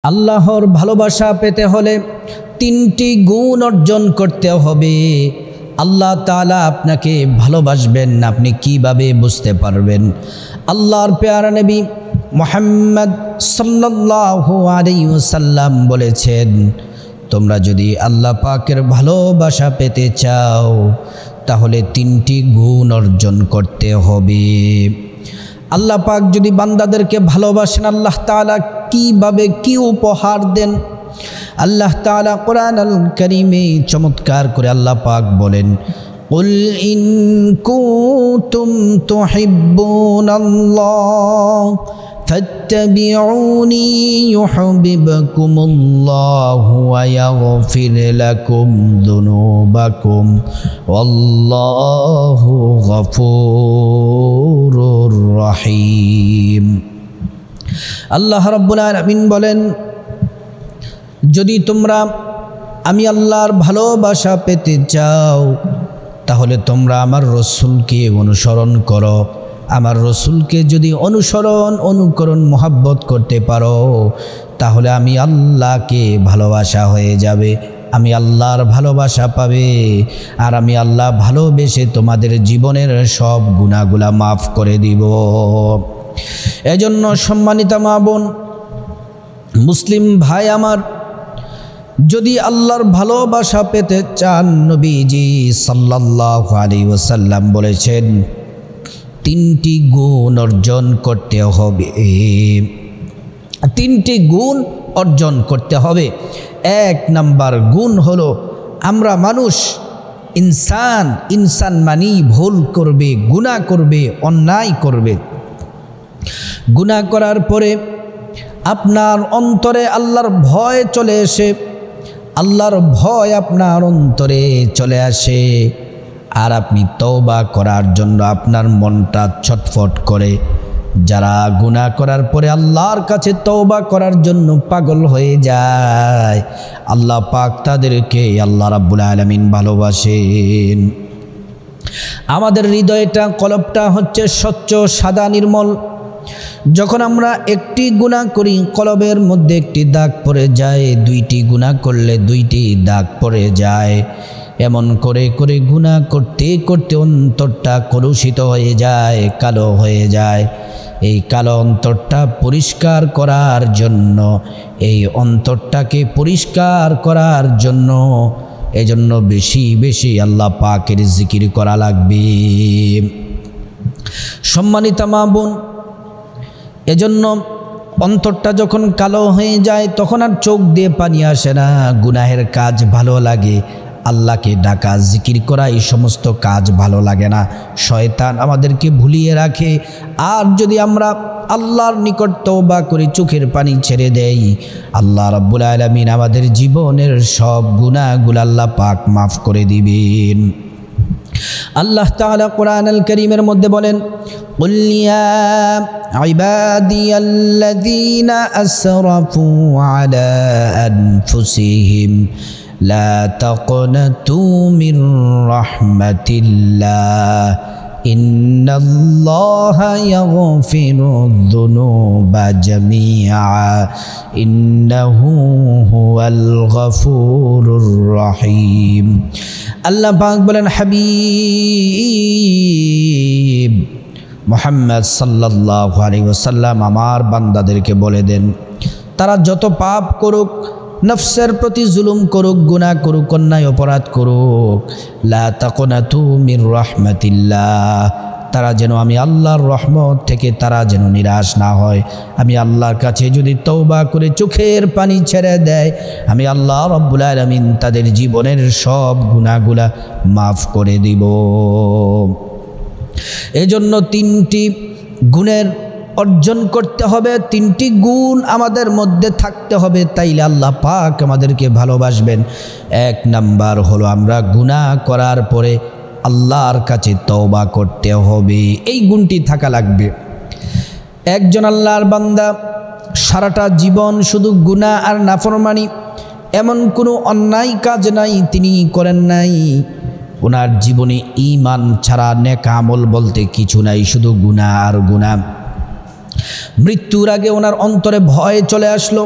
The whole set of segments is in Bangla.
আল্লাহর ভালোবাসা পেতে হলে তিনটি গুণ অর্জন করতে হবে। আল্লাহ তাআলা আপনাকে ভালোবাসবেন আপনি কিভাবে বুঝতে পারবেন? আল্লাহর প্যারা নবী মুহাম্মদ সাল্লাল্লাহু আলাইহি ওয়াসাল্লাম বলেছেন, তোমরা যদি আল্লাহ পাকের ভালোবাসা পেতে চাও তাহলে তিনটি গুণ অর্জন করতে হবে। আল্লাহ পাক যদি বান্দাদেরকে ভালোবাসেন, আল্লাহ তাআলা কিভাবে কি উপহার দেন? আল্লাহ তাআলা কোরআনুল কারীমে চমৎকার করে আল্লাহ পাক বলেন, কুল ইন কুনতুম তুহিব্বুনাল্লাহ ফাত্তাবিউনি ইউহিব্বুকুমুল্লাহু ওয়া ইয়াগফির লাকুম যুনুবাকুম ওয়াল্লাহু গফুরুর রহিম। আল্লাহ রাব্বুল আলামিন বলেন, যদি তোমরা আমি আল্লাহর ভালোবাসা পেতে চাও তাহলে তোমরা আমার রসুলকে অনুসরণ করো। আমার রসুলকে যদি অনুকরণ মহব্বত করতে পারো তাহলে আমি আল্লাহকে ভালোবাসা হয়ে যাবে, আমি আল্লাহর ভালোবাসা পাবে, আর আমি আল্লাহ ভালোবেসে তোমাদের জীবনের সব গুনাহগুলা মাফ করে দিব। এজন্য সম্মানিতা মা বোন, মুসলিম ভাই আমার, যদি আল্লাহর ভালোবাসা পেতে চান, নবীজি সাল্লাল্লাহু আলাইহি ওয়াসাল্লাম বলেছেন তিনটি গুণ অর্জন করতে হবে। তিনটি গুণ অর্জন করতে হবে। এক নাম্বার গুণ হলো, আমরা মানুষ, ইনসান মানি ভুল করবে, গুনাহ করবে, অন্যায় করবে। গুনাহ করার পরে আপনার অন্তরে আল্লাহর ভয় চলে আসে, আল্লাহর ভয় আপনার অন্তরে চলে আসে, আর আপনি তওবা করার জন্য আপনার মনটা ছটফট করে। যারা গুনাহ করার পরে আল্লাহর কাছে তওবা করার জন্য পাগল হয়ে যায়, আল্লাহ পাক তাদেরকে আল্লাহ রাব্বুল আলামিন ভালোবাসেন। আমাদের হৃদয়টা, কলবটা হচ্ছে স্বচ্ছ, সাদা, নির্মল। যখন আমরা একটি গুনাহ করি কলবের মধ্যে একটি দাগ পড়ে যায়, দুইটি গুনাহ করলে দুইটি দাগ পড়ে যায়। এমন করে করে গুনাহ করতে করতে অন্তরটা কলুষিত হয়ে যায়, কালো হয়ে যায়। এই কালো অন্তরটা পরিষ্কার করার জন্য, এই অন্তরটাকে পরিষ্কার করার জন্য এজন্য বেশি বেশি আল্লাহ পাকের জিকির করা লাগবে। সম্মানিতা মা বোন, এজন্য অন্তরটা যখন কালো হয়ে যায় তখন আর চোখ দিয়ে পানি আসে না, গুনাহের কাজ ভালো লাগে, আল্লাহকে ডাকা, জিকির করা, এই সমস্ত কাজ ভালো লাগে না। শয়তান আমাদেরকে ভুলিয়ে রাখে। আর যদি আমরা আল্লাহর নিকট তওবা করে চোখের পানি ছেড়ে দেই, আল্লাহ রাব্বুল আলামিন আমাদের জীবনের সব গুনাহগুলো আল্লাহ পাক মাফ করে দিবেন। আল্লাহ তাআলা কোরআনুল কারীমের মধ্যে বলেন, কুল ইয়া ইবাদিয়াল্লাযীনা আসরাফু আলা আনফুসিহিম লা তাকনাতু মির রাহমাতিল্লাহ ইন্নাল্লাহা ইয়াগফিরুয-যুনুবা জামিআ ইন্নাহু হুয়াল গফুরুর রহিম। আল্লাহ পাক বলেন, হাবিব মুহাম্মদ সাল্লাল্লাহু আলাইহি ওয়াসাল্লাম আমার বান্দাদেরকে বলে দেন, তারা যত পাপ করুক, নফসের প্রতি জুলুম করুক, গুনাহ করুক, অন্যায় অপরাধ করুক, লা তাকনাতু মির রাহমাতিল্লাহ, তারা যেন আমি আল্লাহর রহমত থেকে তারা যেন নিরাশ না হয়। আমি আল্লাহর কাছে যদি তওবা করে চোখের পানি ছেড়ে দেয়, আমি আল্লাহ রাব্বুল আলামিন তাদের জীবনের সব গুনাহগুলা মাফ করে দিব। এজন্য তিনটি গুণের অর্জন করতে হবে, তিনটি গুণ আমাদের মধ্যে থাকতে হবে, তাইলে আল্লাহ পাক আমাদেরকে ভালোবাসবেন। এক নাম্বার হলো, আমরা গুনাহ করার পরে আল্লাহর কাছে তওবা করতে হবে, এই গুণটি থাকা লাগবে। একজন আল্লাহর বান্দা সারাটা জীবন শুধু গুনাহ আর নাফরমানি, এমন কোনো অন্যায় কাজ নাই তিনি করেন নাই। ওনার জীবনে ঈমান ছাড়া নেক আমল বলতে কিছু নাই, শুধু গুনাহ আর গুনাহ। মৃত্যুর আগে ওনার অন্তরে ভয় চলে আসলো,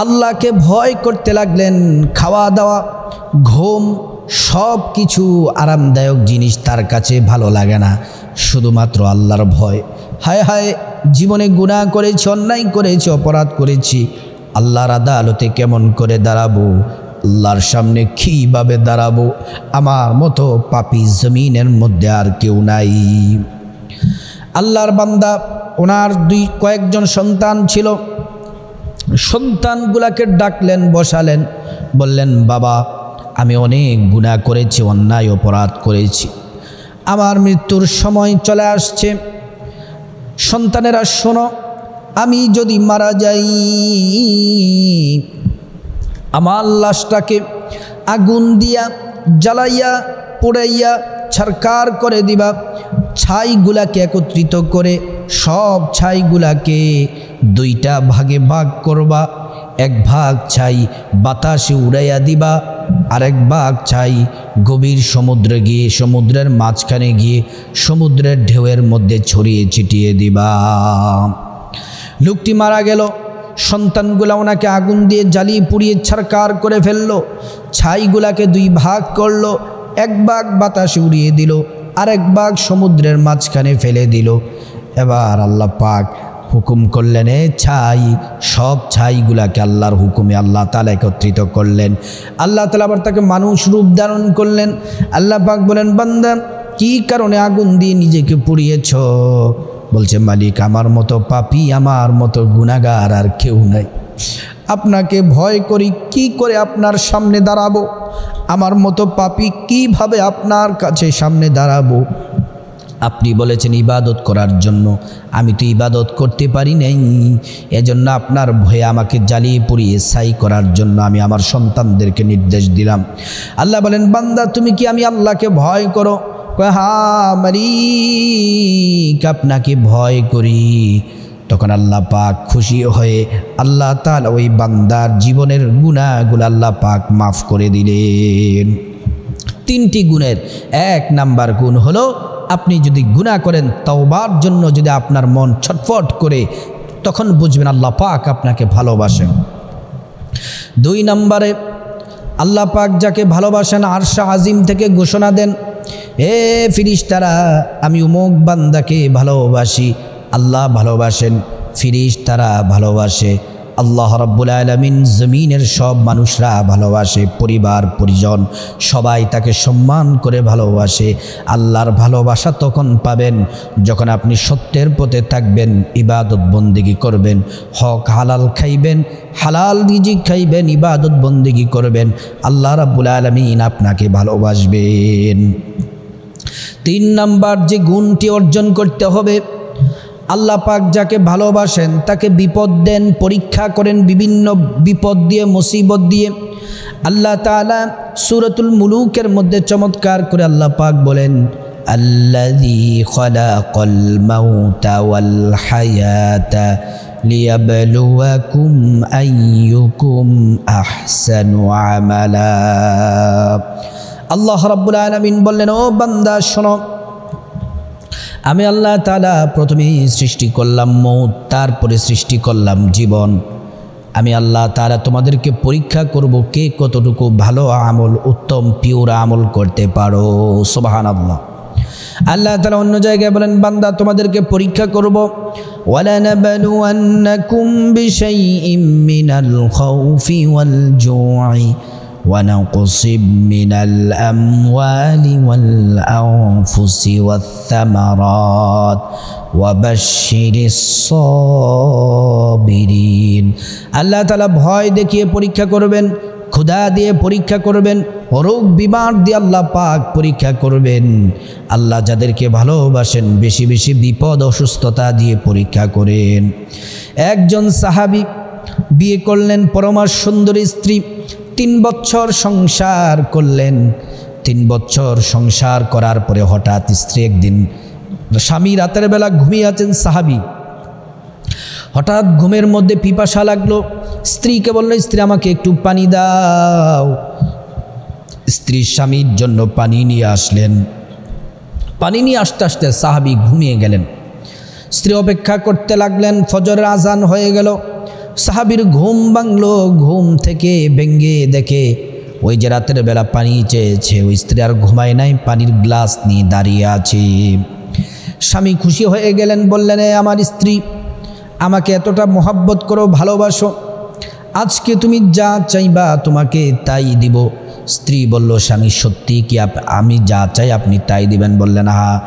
আল্লাহকে ভয় করতে লাগলেন। খাওয়া দাওয়া, ঘুম, সব কিছু আরামদায়ক জিনিস তার কাছে ভালো লাগে না, শুধুমাত্র আল্লাহর ভয়। হায় হায়, জীবনে গুনাহ করেছি, অন্যায় করেছি, অপরাধ করেছি, আল্লাহর আদালতে কেমন করে দাঁড়াবো, আল্লাহর সামনে কীভাবে দাঁড়াবো, আমার মতো পাপী জমিনের মধ্যে আর কেউ নাই। আল্লাহর বান্দা, ওনার কয়েকজন সন্তান ছিল, সন্তানগুলাকে ডাকলেন, বসালেন, বললেন, বাবা আমি অনেক গুনাহ করেছি, অন্যায় অপরাধ করেছি, আমার মৃত্যুর সময় চলে আসছে। সন্তানেরা শোনো, আমি যদি মারা যাই, আমার লাশটাকে আগুন দিয়া জ্বালাইয়া পোড়াইয়া ছারকার করে দিবা, ছাইগুলাকে একত্রিত করে সব ছাইগুলাকে দুইটা ভাগে ভাগ করবা, এক ভাগ ছাই বাতাসে উড়াইয়া দিবা, আরেক ভাগ ছাই গভীর সমুদ্রে গিয়ে, সমুদ্রের মাঝখানে গিয়ে সমুদ্রের ঢেউয়ের মধ্যে ছড়িয়ে ছিটিয়ে দিবা। লোকটি মারা গেল, সন্তানগুলা ওনাকে আগুন দিয়ে জ্বালিয়ে পুড়িয়ে ছারকার করে ফেললো, ছাইগুলাকে দুই ভাগ করলো, এক ভাগ বাতাসে উড়িয়ে দিল, আরেক ভাগ সমুদ্রের মাঝখানে ফেলে দিল। এবার আল্লাহ পাক হুকুম করলেন, ছাই, সব ছাইগুলাকে আল্লাহর হুকুমে আল্লাহ তাআলা একত্রিত করলেন। আল্লাহ তাআলা আবার তাকে মানুষ রূপ ধারণ করলেন। আল্লাহ পাক বলেন, বান্দা কি কারণে আগুন দিয়ে নিজেকে পুড়িয়েছ? বলছে, মালিক আমার মতো পাপী, আমার মতো গুনাহগার আর কেউ নাই, আপনাকে ভয় করি, কি করে আপনার সামনে দাঁড়াবো, আমার মতো পাপী কিভাবে আপনার কাছে সামনে দাঁড়াবো? আপনি বলেছেন ইবাদত করার জন্য, আমি তো ইবাদত করতে পারি নাই, এজন্য আপনার ভয়ে আমাকে জ্বালিয়ে পুড়িয়ে ছাই করার জন্য আমি আমার সন্তানদেরকে নির্দেশ দিলাম। আল্লাহ বলেন, বান্দা তুমি কি আমি আল্লাহকে ভয় করো? হ্যাঁ মালিক, আপনাকে ভয় করি। তখন আল্লাহ পাক খুশি হয়ে আল্লাহ তাআলা ওই বান্দার জীবনের গুনাহগুলো আল্লাহ পাক মাফ করে দিলেন। তিনটি গুণের এক নাম্বার গুণ হলো, আপনি যদি গুনাহ করেন, তওবার জন্য যদি আপনার মন ছটফট করে, তখন বুঝবেন আল্লাহ পাক আপনাকে ভালোবাসেন। দুই নম্বরে, আল্লাহ পাক যাকে ভালোবাসেন আরশে আজিম থেকে ঘোষণা দেন, হে ফিরিস্তারা আমি অমুক বান্দাকে ভালোবাসি। আল্লাহ ভালোবাসেন, ফিরিস্তারা ভালোবাসে, আল্লাহ রাব্বুল আলামিন জমিনের সব মানুষরা ভালোবাসে, পরিবার পরিজন সবাই তাকে সম্মান করে ভালোবাসে। আল্লাহর ভালোবাসা তখন পাবেন যখন আপনি সত্যের পথে থাকবেন, ইবাদত বন্দেগী করবেন, হক হালাল খাইবেন, হালাল রিজিক খাইবেন, ইবাদত বন্দেগী করবেন, আল্লাহ রাব্বুল আলামিন আপনাকে ভালোবাসবেন। তিন নাম্বার যে গুণটি অর্জন করতে হবে, আল্লাহ পাক যাকে ভালোবাসেন তাকে বিপদ দেন, পরীক্ষা করেন, বিভিন্ন বিপদ দিয়ে, মুসিবত দিয়ে। আল্লাহ তাআলা সূরাতুল মুলুকের মধ্যে চমৎকার করে আল্লাহ পাক বলেন, আল্লাযী খালাকাল মাউতা ওয়াল হায়াতা লিয়াবলুয়াকুম আইয়ুকুম আহসানু আমালা। আল্লাহ রাব্বুল আলামিন বললেন, ও বান্দা শোনো, আমি আল্লাহ তাআলা প্রথমে সৃষ্টি করলাম মৌত, তারপরে সৃষ্টি করলাম জীবন। আমি আল্লাহ তাআলা তোমাদেরকে পরীক্ষা করব কে কতটুকু ভালো আমল, উত্তম পিওর আমল করতে পারো। সুবহানাল্লাহ। আল্লাহ তাআলা অন্য জায়গায় বলেন, বান্দা তোমাদেরকে পরীক্ষা করব, ওয়ালানাবলুওয়ান্নাকুম বিশাইইম মিনাল খাউফি ওয়াল জু'i ونقص من الأموال والأنفس والثمرات وبشر الصابرين। আল্লাহ তাআলা ভয় দেখিয়ে পরীক্ষা করবেন, ক্ষুধা দিয়ে পরীক্ষা করবেন, রোগ বিমার দিয়ে আল্লাহ পাক পরীক্ষা করবেন। আল্লাহ যাদেরকে ভালোবাসেন বেশি বেশি বিপদ অসুস্থতা দিয়ে পরীক্ষা করেন। একজন সাহাবী বিয়ে করলেন, পরমা সুন্দরী স্ত্রী, 3 বছর সংসার করলেন। 3 বছর সংসার করার পরে হঠাৎ স্ত্রী একদিন, স্বামী রাতের বেলা ঘুমিয়ে আছেন সাহাবী, হঠাৎ ঘুমের মধ্যে পিপাসা লাগলো, স্ত্রীকে বলল, স্ত্রী আমাকে একটু পানি দাও। স্ত্রী স্বামীর জন্য পানি নিয়ে আসলেন। পানি নিয়ে আসতে আসতে সাহাবী ঘুমিয়ে গেলেন। স্ত্রী অপেক্ষা করতে লাগলেন, ফজরের আজান হয়ে গেল। সাহাবীর ঘুম ভাঙলো, ঘুম থেকে ভেঙ্গে দেখে ওই যে রাতের বেলা পানি চেয়েছে ওই স্ত্রী আর ঘুমায় নাই, পানির গ্লাস নিয়ে দাঁড়িয়ে আছে। স্বামী খুশি হয়ে গেলেন, বললেন এ আমার স্ত্রী, আমাকে এতটা মোহাব্বত করো, ভালোবাসো, আজকে তুমি যা চাইবা তোমাকে তাই দিব। স্ত্রী বলল, স্বামী সত্যি কি আমি যা চাই আপনি তাই দিবেন? বললেন, হ্যাঁ,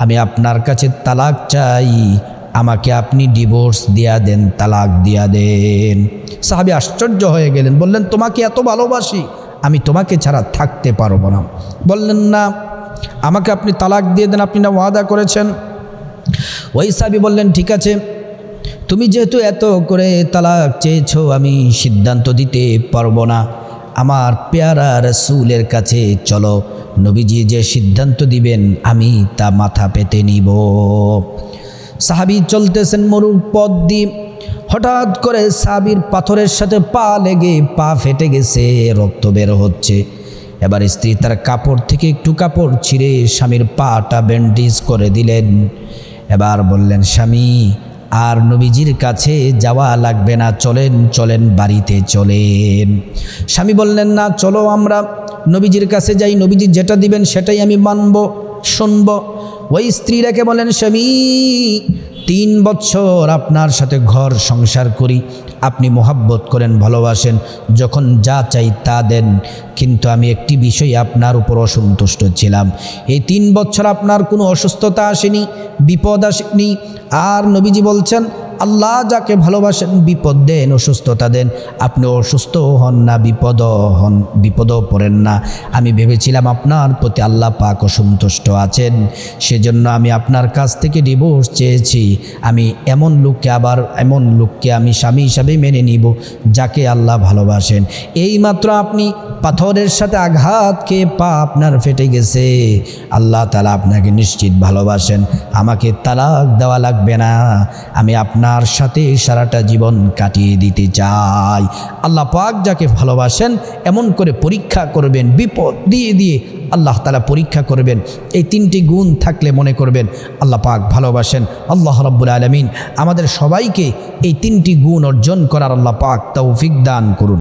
আমি আপনার কাছে তালাক চাই, আমাকে আপনি ডিভোর্স দিয়া দেন, তালাক দিয়া দেন। সাহাবী আশ্চর্য হয়ে গেলেন, বললেন, তোমাকে এত ভালোবাসি, আমি তোমাকে ছাড়া থাকতে পারবো না। বললেন, না, আমাকে আপনি তালাক দিয়ে দেন, আপনি না ওয়াদা করেছেন। ওই সাহাবী বললেন, ঠিক আছে, তুমি যেহেতু এত করে তালাক চেয়েছো, আমি সিদ্ধান্ত দিতে পারবো না, আমার পেয়ারা রাসূলের কাছে চলো, নবীজি যে সিদ্ধান্ত দিবেন আমি তা মাথা পেতে নিব। সাহাবী চলতেছেন মরুর পথ দিয়ে, হঠাৎ করে সাহাবীর পাথরের সাথে পা লেগে পা ফেটে গেছে, রক্ত বের হচ্ছে। এবার স্ত্রী তার কাপড় থেকে একটু কাপড় ছিঁড়ে স্বামীর পাটা ব্যান্ডেজ করে দিলেন। এবার বললেন, স্বামী আর নবীজির কাছে যাওয়া লাগবে না, চলেন চলেন বাড়িতে চলেন। স্বামী বললেন, না, চলো আমরা নবীজির কাছে যাই, নবীজি যেটা দিবেন সেটাই আমি মানব, শুনব। ওই স্ত্রী রেখে বলেন, স্বামী 3 বছর আপনার সাথে ঘর সংসার করি, আপনি মোহাব্বত করেন, ভালোবাসেন, যখন যা চাই তা দেন, কিন্তু আমি একটি বিষয়ে আপনার উপর অসন্তুষ্ট ছিলাম। এই 3 বছর আপনার কোনো অসুস্থতা আসেনি, বিপদ আসেনি। আর নবীজি বলছেন, আল্লাহ যাকে ভালোবাসেন বিপদ দেন, অসুস্থতা দেন, আপনি অসুস্থ হন না, বিপদও পড়েন না। আমি ভেবেছিলাম আপনার প্রতি আল্লাহ পাক অসন্তুষ্ট আছেন, সেজন্য আমি আপনার কাছ থেকে ডিভোর্স চেয়েছি। আমি এমন লোককে আমি স্বামী হিসাবে মেনে নিব যাকে আল্লাহ ভালোবাসেন। এইমাত্র আপনি পাথরের সাথে আঘাত খেয়ে পা আপনার ফেটে গেছে, আল্লাহ তাআলা আপনাকে নিশ্চিত ভালোবাসেন, আমাকে তালাক দেওয়া লাগবে না, আমি আপনার সাথে সারাটা জীবন কাটিয়ে দিতে চাই। আল্লাহ পাক যাকে ভালোবাসেন এমন করে পরীক্ষা করবেন, বিপদ দিয়ে দিয়ে আল্লাহ তাআলা পরীক্ষা করবেন। এই 3টি গুণ থাকলে মনে করবেন আল্লাহ পাক ভালোবাসেন। আল্লাহ রাব্বুল আলামিন আমাদের সবাইকে এই 3টি গুণ অর্জন করার আল্লাহ পাক তৌফিক দান করুন।